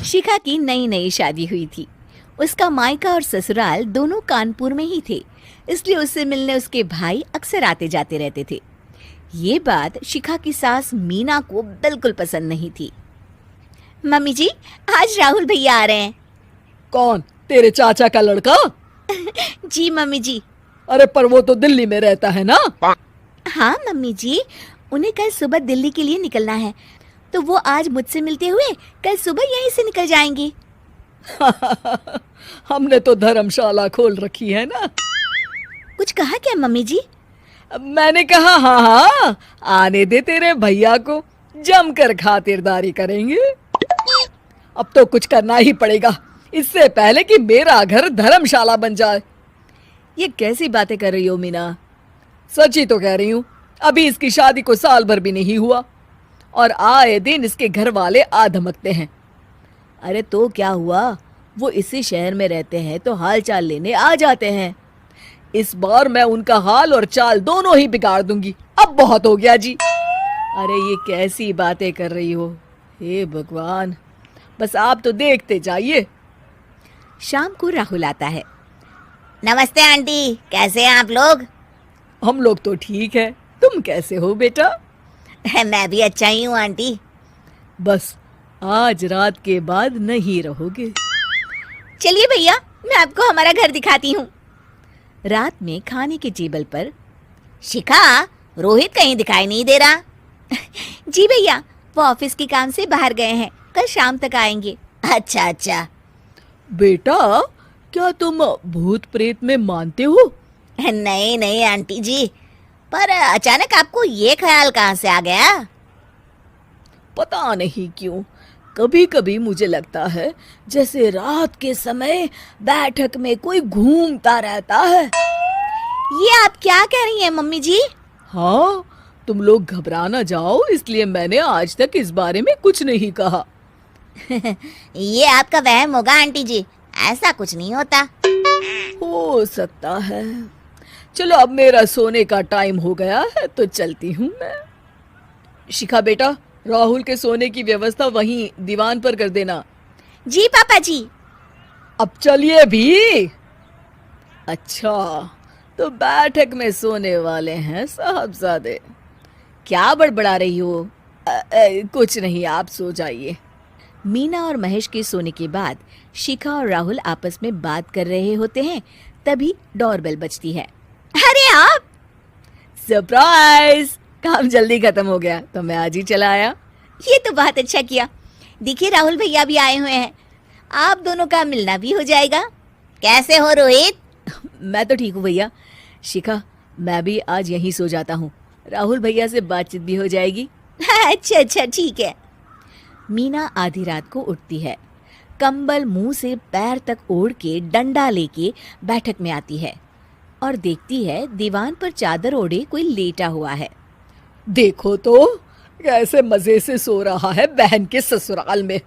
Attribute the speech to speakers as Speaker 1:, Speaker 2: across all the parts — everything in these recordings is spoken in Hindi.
Speaker 1: शिखा की नई नई शादी हुई थी। उसका मायका और ससुराल दोनों कानपुर में ही थे, इसलिए उससे मिलने उसके भाई अक्सर आते जाते रहते थे। ये बात शिखा की सास मीना को बिल्कुल पसंद नहीं थी। मम्मी जी, आज राहुल भैया आ रहे हैं।
Speaker 2: कौन, तेरे चाचा का लड़का?
Speaker 1: जी मम्मी जी।
Speaker 2: अरे पर वो तो दिल्ली में रहता है ना।
Speaker 1: हाँ मम्मी जी, उन्हें कल सुबह दिल्ली के लिए निकलना है, तो वो आज मुझसे मिलते हुए कल सुबह यहीं से निकल जाएंगे।
Speaker 2: हमने तो धर्मशाला खोल रखी है ना।
Speaker 1: कुछ कहा क्या मम्मी जी?
Speaker 2: मैंने कहा हाँ हाँ, आने दे तेरे भैया को, जमकर खातिरदारी करेंगे। अब तो कुछ करना ही पड़ेगा, इससे पहले कि मेरा घर धर्मशाला बन जाए।
Speaker 1: ये कैसी बातें कर रही हो मीना?
Speaker 2: सच ही तो कह रही हूँ। अभी इसकी शादी को साल भर भी नहीं हुआ और आए दिन इसके घर वाले आ धमकते हैं।
Speaker 1: अरे तो क्या हुआ, वो इसी शहर में रहते हैं तो हाल चाल लेने आ जाते हैं।
Speaker 2: इस बार मैं उनका हाल और चाल दोनों ही बिगाड़ दूंगी। अब बहुत हो गया जी।
Speaker 1: अरे ये कैसी बातें कर रही हो, हे भगवान, बस आप तो देखते जाइए। शाम को राहुल आता है। नमस्ते आंटी, कैसे हैं आप लोग?
Speaker 2: हम लोग तो ठीक है, तुम कैसे हो बेटा?
Speaker 1: मैं भी अच्छा ही हूँ आंटी।
Speaker 2: बस आज रात के बाद नहीं रहोगे।
Speaker 1: चलिए भैया, मैं आपको हमारा घर दिखाती हूँ। रात में खाने के टेबल पर शिखा, रोहित कहीं दिखाई नहीं दे रहा। जी भैया, वो ऑफिस के काम से बाहर गए हैं, कल शाम तक आएंगे। अच्छा अच्छा।
Speaker 2: बेटा, क्या तुम भूत प्रेत में मानते हो?
Speaker 1: नहीं नहीं आंटी जी, पर अचानक आपको ये ख्याल कहाँ से आ गया?
Speaker 2: पता नहीं क्यों, कभी कभी मुझे लगता है जैसे रात के समय बैठक में कोई घूमता रहता है।
Speaker 1: ये आप क्या कह रही हैं मम्मी जी?
Speaker 2: हाँ, तुम लोग घबरा ना जाओ, इसलिए मैंने आज तक इस बारे में कुछ नहीं कहा।
Speaker 1: ये आपका वहम होगा आंटी जी, ऐसा कुछ नहीं होता।
Speaker 2: हो सकता है। चलो अब मेरा सोने का टाइम हो गया है तो चलती हूँ मैं। शिखा बेटा, राहुल के सोने की व्यवस्था वहीं दीवान पर कर देना।
Speaker 1: जी पापा जी।
Speaker 2: अब चलिए भी। अच्छा, तो बैठक में सोने वाले हैं साहबजादे।
Speaker 1: क्या बड़बड़ा रही हो?
Speaker 2: कुछ नहीं, आप सो जाइए।
Speaker 1: मीना और महेश के सोने के बाद शिखा और राहुल आपस में बात कर रहे होते हैं, तभी डोरबेल बजती है। अरे आप!
Speaker 2: सरप्राइज! काम जल्दी खत्म हो गया तो मैं आज ही चला आया।
Speaker 1: ये तो बहुत अच्छा किया। देखिए राहुल भैया भी आए हुए हैं, आप दोनों का मिलना भी हो जाएगा। कैसे हो रोहित?
Speaker 2: मैं तो ठीक हूँ भैया। शिखा, मैं भी आज यहीं सो जाता हूँ, राहुल भैया से बातचीत भी हो जाएगी।
Speaker 1: अच्छा अच्छा, ठीक है। मीना आधी रात को उठती है, कंबल मुंह से पैर तक ओढ़ के डंडा लेके बैठक में आती है और देखती है दीवान पर चादर ओढ़े कोई लेटा हुआ है।
Speaker 2: देखो तो कैसे मजे से सो रहा है बहन के ससुराल में।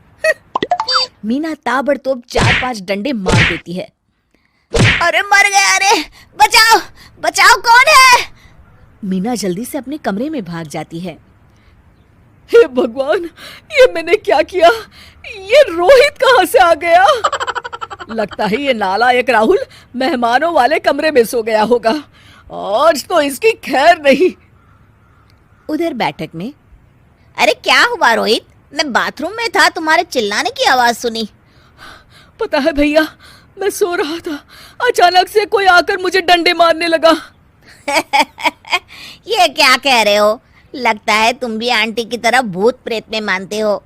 Speaker 1: मीना ताबड़तोड़ 4-5 डंडे मार देती है। अरे मर गया, अरे बचाओ बचाओ, कौन है? मीना जल्दी से अपने कमरे में भाग जाती है।
Speaker 2: हे भगवान, ये मैंने क्या किया? ये रोहित कहाँ से आ गया? लगता है ये नालायक राहुल मेहमानों वाले कमरे में सो गया होगा। आज तो इसकी खैर नहीं।
Speaker 1: उधर बैठक में, अरे क्या हुआ रोहित? मैं बाथरूम में था, तुम्हारे चिल्लाने की आवाज सुनी।
Speaker 2: पता है भैया, मैं सो रहा था, अचानक से कोई आकर मुझे डंडे मारने लगा।
Speaker 1: ये क्या कह रहे हो? लगता है तुम भी आंटी की तरह भूत प्रेत में मानते हो।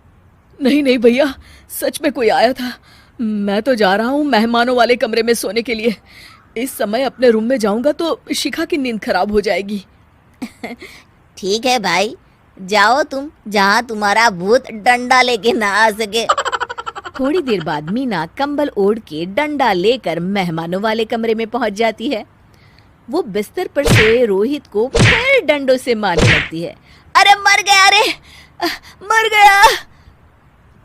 Speaker 2: नहीं नहीं भैया, सच में कोई आया था। मैं तो जा रहा हूँ मेहमानों वाले कमरे में सोने के लिए। इस समय अपने रूम में जाऊंगा तो शिखा की नींद खराब हो जाएगी।
Speaker 1: ठीक है भाई, जाओ तुम, जहाँ तुम्हारा भूत डंडा लेके ना आ सके। थोड़ी देर बाद मीना कंबल ओढ़ के डंडा लेकर मेहमानों वाले कमरे में पहुंच जाती है। वो बिस्तर पर सोए रोहित को फिर डंडों से मारने लगती है। अरे मर गया, अरे मर गया।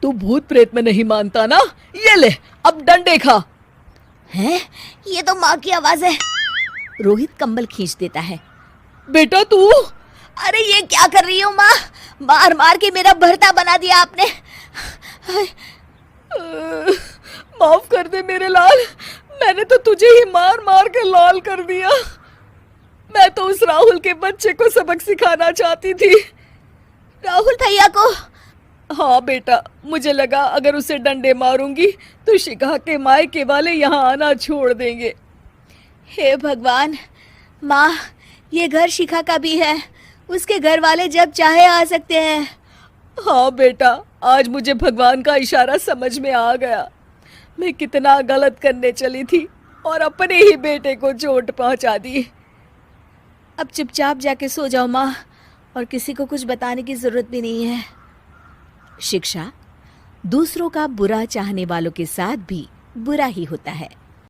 Speaker 2: तू भूत प्रेत में नहीं मानता ना? ये ले, अब डंडे खा।
Speaker 1: हैं? ये तो माँ की आवाज है। रोहित कंबल खींच देता है।
Speaker 2: बेटा तू!
Speaker 1: अरे ये क्या कर रही हो माँ? मार मार के मेरा भरता बना दिया आपने।
Speaker 2: दे मेरे लाल, मैंने तो तुझे ही मार मार के लाल कर दिया। मैं तो उस राहुल के बच्चे को सबक सिखाना चाहती थी।
Speaker 1: राहुल भैया को?
Speaker 2: हाँ बेटा, मुझे लगा अगर उसे डंडे मारूंगी तो शिखा के मायके वाले यहाँ आना छोड़ देंगे।
Speaker 1: हे भगवान, माँ, ये घर शिखा का भी है, उसके घर वाले जब चाहे आ सकते हैं।
Speaker 2: हाँ बेटा, आज मुझे भगवान का इशारा समझ में आ गया। मैं कितना गलत करने चली थी और अपने ही बेटे को चोट पहुंचा दी।
Speaker 1: अब चुपचाप जाके सो जाओ माँ, और किसी को कुछ बताने की जरूरत भी नहीं है। शिक्षा दूसरों का बुरा चाहने वालों के साथ भी बुरा ही होता है।